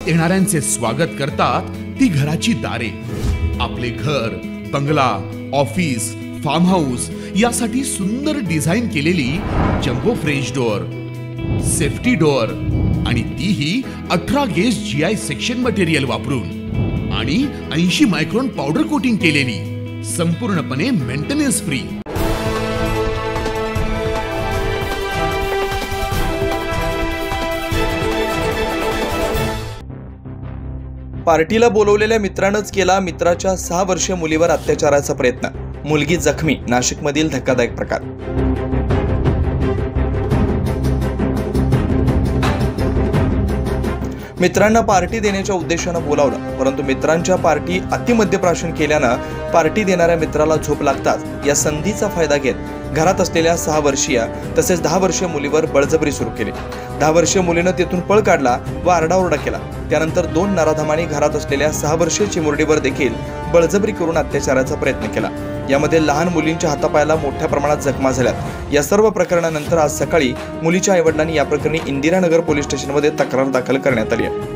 येणाऱ्यांचे स्वागत करतात ती घराची दारे। आपले घर, बंगला, ऑफिस, फार्म हाऊस यासाठी सुंदर डिझाईन केलेली jumbo French door, safety door आणि तीही 18 गेज GI सेक्शन मटेरियल वापरून आणि 80 मायक्रॉन पावडर कोटिंग केलेली, संपूर्णपणे मेंटेनन्स फ्री। पार्टीला बोलवलेल्या मित्रानंच केला मित्राच्या 6 वर्षीय मुलीवर अत्याचाराचा प्रयत्न, मुलगी जखमी। नाशिकमधील धक्कादायक प्रकार। मित्रांना पार्टी देण्याच्या उद्देशाने बोलावलं, परंतु मित्रांच्या पार्टी अतिमद्यप्राशन केल्यानं पार्टी देणाऱ्या मित्राला झोप लागताच या संधीचा फायदा घेत घरात असलेल्या 6 वर्षीय तसेच 10 वर्षीय मुलीवर बळजबरी सुरू केली। 10 वर्षीय मुलीनं तेथून पळ काढला व आरडाओरडा केला। त्यानंतर 2 नराधमांनी घरात असलेल्या 6 वर्षीय चिमुरडीवर देखील बळजबरी करून अत्याचाराचा प्रयत्न केला। यामध्ये लहान मुलींच्या हातापायाला मोठ्या प्रमाणात जखमा झाल्यात। या सर्व प्रकरणानंतर आज सकाळी मुलीच्या आईवडिलांनी या प्रकरणी इंदिरानगर पोलीस स्टेशनमध्ये तक्रार दाखल करण्यात आली आहे।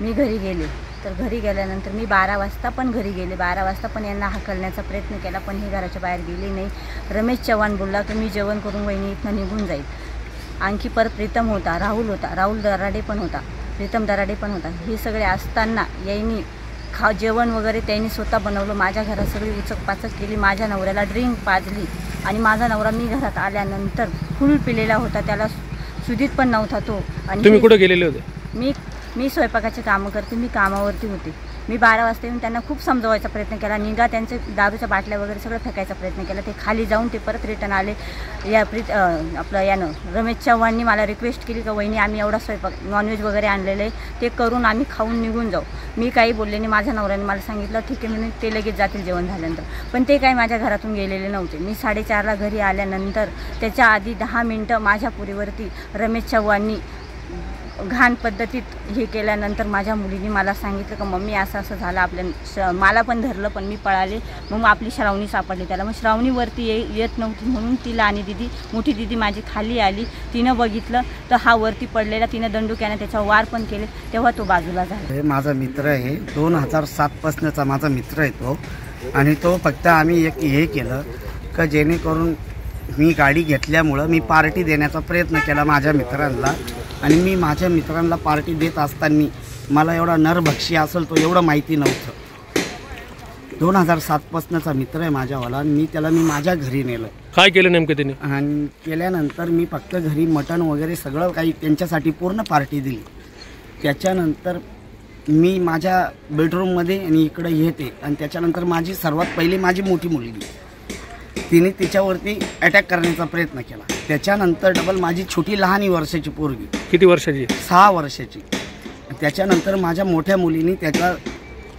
मी घरी गेले, तर घरी गेल्यानंतर मी 12 वाजता पण घरी गेले। 12 वाजता पण यांना हाकलण्याचा प्रयत्न केला, पण हे घराच्या बाहेर गेले नाही। रमेश चव्हाण बोलला की मी जेवण करून वहिनी इथनं निघून जाईल। आणखी परत प्रीतम होता, राहुल दराडे पण होता, प्रीतम दराडे पण होता। हे सगळे असताना यांनी जेवण वगैरे त्यांनी स्वतः बनवलं। माझ्या घरात सगळी उचकपाचक केली, माझ्या नवऱ्याला ड्रिंक पाजली आणि माझा नवरा मी घरात आल्यानंतर फुल पिलेला होता, त्याला सुधीत पण नव्हता तो। आणि तुम्ही कुठे गेलेले होते? मी स्वयंपाकाचे कामं करते, मी कामावरती होते। मी 12 वाजता येऊन त्यांना खूप समजवायचा प्रयत्न केला, निघा, त्यांचे दारूच्या बाटल्या वगैरे सगळं फेकायचा प्रयत्न केला। ते खाली जाऊन ते परत रिटर्न आले। यानं रमेश चव्हाणनी मला रिक्वेस्ट केली की वहिनी आम्ही एवढा स्वयंपाक नॉनव्हेज वगैरे आणलेलं आहे, ते करून आम्ही खाऊन निघून जाऊ। मी काही बोलले नाही। माझ्या नवऱ्याने मला सांगितलं ठीक आहे म्हणून ते लगेच जातील जेवण झाल्यानंतर, पण ते काही माझ्या घरातून गेलेले नव्हते। मी 4:30ला घरी आल्यानंतर त्याच्या आधी 10 मिनटं माझ्या पुरीवरती रमेश चव्हाणनी घाण पद्धतीत हे केल्यानंतर माझ्या मुलीने मला सांगितलं की मम्मी असं असं झालं, मला पण धरलं, पण मी पळाले। मग आपली श्रावणी सापडली त्याला। मग श्रावणीवरती येत नव्हती म्हणून तिला आणि मोठी दिदी माझी खाली आली, तिनं बघितलं तर हा वरती पडलेला, तिनं दंडुक्याने त्याच्यावर वार पण केले, तेव्हा तो बाजूला झाला। माझा मित्र आहे, 2007 पासूनचा माझा मित्र आहे तो। आणि तो फक्त आम्ही एक हे केलं का जेणेकरून मी गाडी घेतल्यामुळं मी पार्टी देण्याचा प्रयत्न केला माझ्या मित्रांना। आणि मी माझ्या मित्रांना पार्टी देत असताना मला एवढा नरभक्षी असेल तो एवढं माहिती नव्हतं। 2007 पासूनचा मित्र आहे माझ्यावाला। मी त्याला माझ्या घरी नेलं। काय केलं नेमकं त्याने? आणि केल्यानंतर मी फक्त घरी मटण वगैरे सगळं काही त्यांच्यासाठी पूर्ण पार्टी दिली। त्याच्यानंतर मी माझ्या बेडरूममध्ये आणि इकडे येते आणि त्याच्यानंतर माझी सर्वात पहिली माझी मोठी मुलगी, तिने तिच्यावरती अटॅक करण्याचा प्रयत्न केला। त्याच्यानंतर डबल माझी छोटी लहान वर्षाची पोरगी। किती वर्षाची? 6 वर्षाची। त्याच्यानंतर माझ्या मोठ्या मुलीने त्याला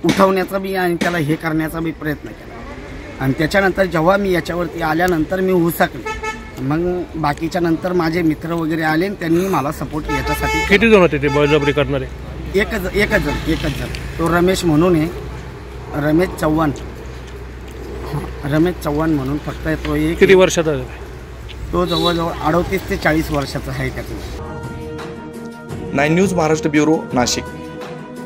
उठवण्याचा बी आणि त्याला हे करण्याचा बी प्रयत्न केला। आणि त्याच्यानंतर जेव्हा मी याच्यावरती आल्यानंतर मी हुसकले। मग बाकीच्या नंतर माझे मित्र वगैरे आले आणि त्यांनी मला सपोर्ट याच्यासाठी। किती जण होते ते बळजबरी करणारे? एकच जण तो रमेश म्हणून आहे, रमेश चव्हाण म्हणून फक्त तो एक। किती वर्षाचा आहे तो? जवळजवळ 38 ते 40 वर्षाचा आहे त्याचा। 9 न्यूज महाराष्ट्र ब्युरो, नाशिक।